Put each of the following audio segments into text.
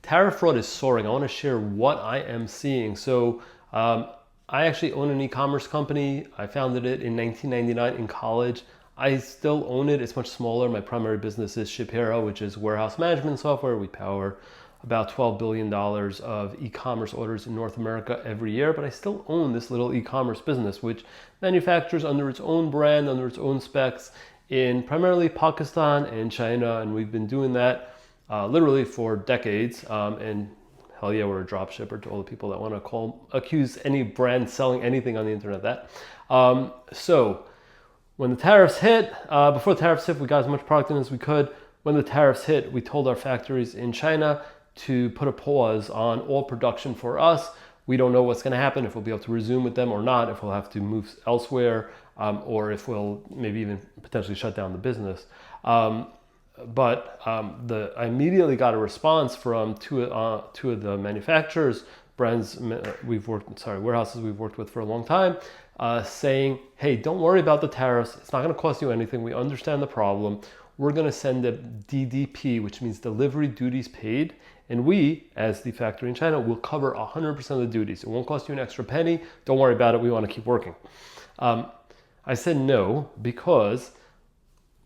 tariff fraud is soaring. I want to share what I am seeing. So I actually own an e-commerce company. I founded it in 1999 in college. I still own it. It's much smaller. My primary business is ShipHero, which is warehouse management software. We power about $12 billion of e-commerce orders in North America every year, but I still own this little e-commerce business, which manufactures under its own brand, under its own specs in primarily Pakistan and China, and we've been doing that literally for decades. And hell yeah, we're a drop shipper to all the people that want to accuse any brand selling anything on the internet that. So when the tariffs hit, before the tariffs hit, we got as much product in as we could. When the tariffs hit, we told our factories in China to put a pause on all production for us. We don't know what's going to happen, if we'll be able to resume with them or not, if we'll have to move elsewhere, or if we'll maybe even potentially shut down the business. But I immediately got a response from two of the manufacturers, warehouses we've worked with for a long time, saying, hey, don't worry about the tariffs. It's not going to cost you anything. We understand the problem. We're going to send a DDP, which means delivery duties paid. And we, as the factory in China, will cover 100% of the duties. It won't cost you an extra penny. Don't worry about it. We want to keep working. I said no, because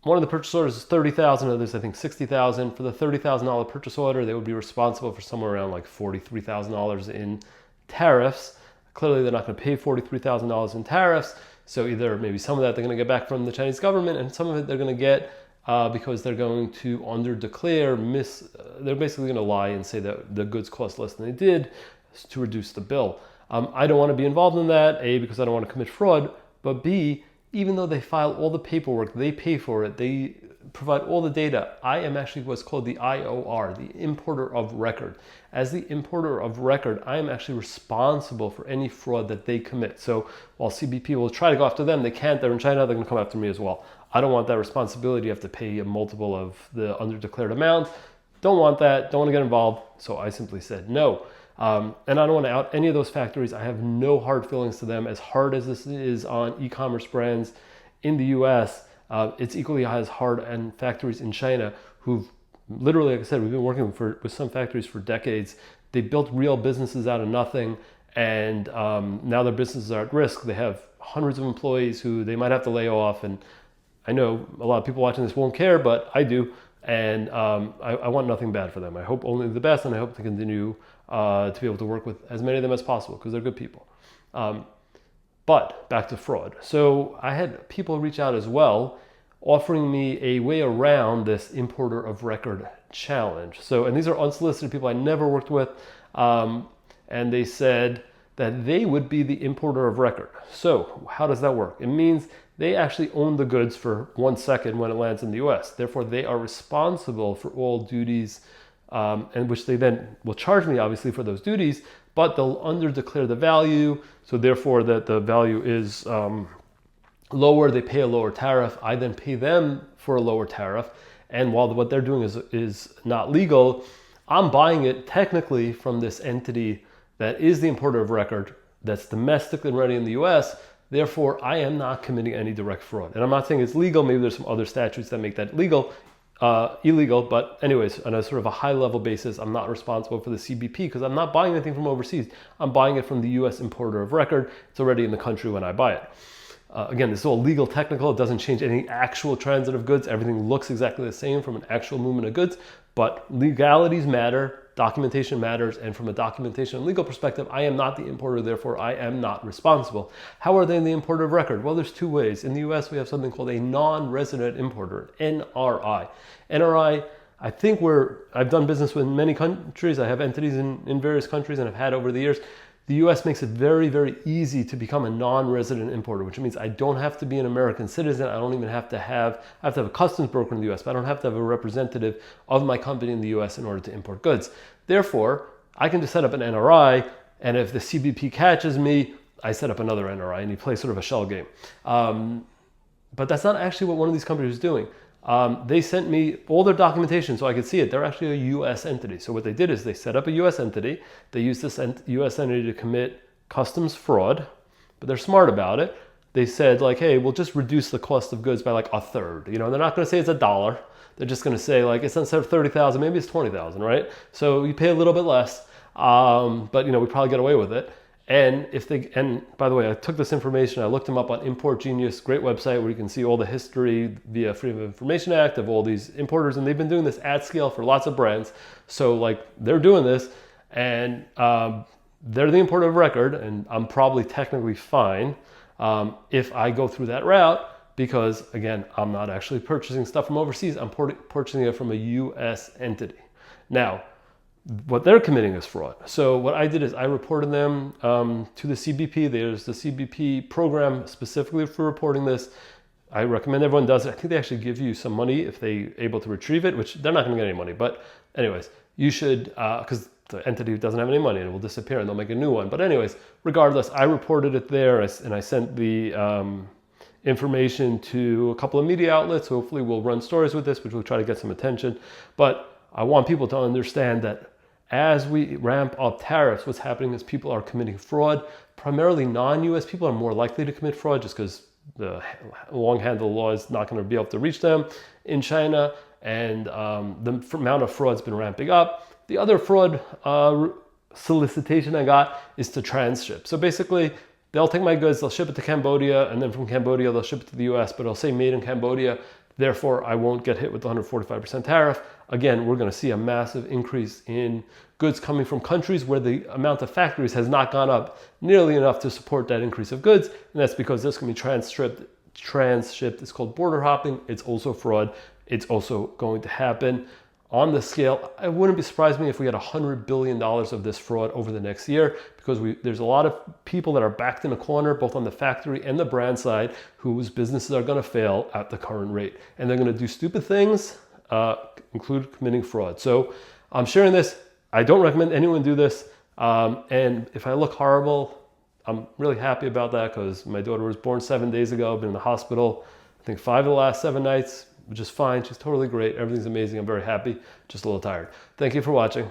one of the purchase orders is $30,000, others I think $60,000. For the $30,000 purchase order, they would be responsible for somewhere around like $43,000 in tariffs. Clearly, they're not going to pay $43,000 in tariffs. So either maybe some of that they're going to get back from the Chinese government, and some of it they're going to get because they're going to under-declare, they're basically going to lie and say that the goods cost less than they did to reduce the bill. I don't want to be involved in that, A, because I don't want to commit fraud, but B, even though they file all the paperwork, they pay for it, they provide all the data, I am actually what's called the IOR, the importer of record. As the importer of record, I am actually responsible for any fraud that they commit. So while CBP will try to go after them, they can't. They're in China, they're going to come after me as well. I don't want that responsibility. You have to pay a multiple of the underdeclared amount. Don't want that. Don't want to get involved. So I simply said no. And I don't want to out any of those factories. I have no hard feelings to them. As hard as this is on e-commerce brands in the US, it's equally as hard on factories in China who've literally, like I said, we've been working with some factories for decades. They built real businesses out of nothing, and now their businesses are at risk. They have hundreds of employees who they might have to lay off, and I know a lot of people watching this won't care, but I do, and I want nothing bad for them. I hope only the best, and I hope to continue to be able to work with as many of them as possible because they're good people. But back to fraud. So I had people reach out as well, offering me a way around this importer of record challenge. So, and these are unsolicited people I never worked with, and they said that they would be the importer of record. So how does that work? It means they actually own the goods for 1 second when it lands in the US. Therefore, they are responsible for all duties, and which they then will charge me obviously for those duties, but they'll underdeclare the value. So therefore that the value is lower, they pay a lower tariff. I then pay them for a lower tariff. And while what they're doing is not legal, I'm buying it technically from this entity that is the importer of record, that's domestic and ready in the US. Therefore, I am not committing any direct fraud. And I'm not saying it's legal. Maybe there's some other statutes that make that illegal. But anyways, on a sort of a high level basis, I'm not responsible for the CBP because I'm not buying anything from overseas. I'm buying it from the US importer of record. It's already in the country when I buy it. Again, this is all legal technical. It doesn't change any actual transit of goods. Everything looks exactly the same from an actual movement of goods, but legalities matter, documentation matters, and from a documentation and legal perspective, I am not the importer, therefore I am not responsible. How are they the importer of record? Well, there's two ways. In the US, we have something called a non-resident importer, NRI. NRI, I think I've done business with many countries. I have entities in various countries and have had over the years. The US makes it very, very easy to become a non-resident importer, which means I don't have to be an American citizen. I don't even have to have a customs broker in the US, but I don't have to have a representative of my company in the US in order to import goods. Therefore, I can just set up an NRI, and if the CBP catches me, I set up another NRI, and you play sort of a shell game. But that's not actually what one of these companies is doing. They sent me all their documentation so I could see it. They're actually a US entity. So what they did is they set up a US entity. They used this US entity to commit customs fraud, but they're smart about it. They said like, hey, we'll just reduce the cost of goods by like a third. You know, they're not going to say it's $1. they're just going to say like, it's instead of 30,000, maybe it's 20,000, right? So you pay a little bit less, but we probably get away with it. And by the way, I took this information, I looked them up on Import Genius, great website where you can see all the history via Freedom of Information Act of all these importers, and they've been doing this at scale for lots of brands. So like they're doing this, and they're the importer of record, and I'm probably technically fine if I go through that route, because again, I'm not actually purchasing stuff from overseas, I'm purchasing it from a US entity. Now, what they're committing is fraud. So what I did is I reported them to the CBP. There's the CBP program specifically for reporting this. I recommend everyone does it. I think they actually give you some money if they're able to retrieve it, which they're not going to get any money. But anyways, you should, because the entity doesn't have any money and it will disappear and they'll make a new one. But anyways, regardless, I reported it there and I sent the information to a couple of media outlets. Hopefully we'll run stories with this, which will try to get some attention. But I want people to understand that as we ramp up tariffs, what's happening is people are committing fraud. Primarily non-US people are more likely to commit fraud just because the long handle law is not going to be able to reach them in China, and the amount of fraud's been ramping up. The other fraud solicitation I got is to transship. So basically, they'll take my goods, they'll ship it to Cambodia, and then from Cambodia, they'll ship it to the US, but it'll say made in Cambodia. Therefore, I won't get hit with the 145% tariff. Again, we're going to see a massive increase in goods coming from countries where the amount of factories has not gone up nearly enough to support that increase of goods. And that's because this can be transshipped. It's called border hopping. It's also fraud. It's also going to happen on the scale. It wouldn't be surprised me if we had $100 billion of this fraud over the next year, because there's a lot of people that are backed in a corner, both on the factory and the brand side, whose businesses are going to fail at the current rate. And they're going to do stupid things, include committing fraud. So I'm sharing this. I don't recommend anyone do this. And if I look horrible, I'm really happy about that, because my daughter was born 7 days ago. I've been in the hospital, I think 5 of the last 7 nights, which is fine. She's totally great. Everything's amazing. I'm very happy, just a little tired. Thank you for watching.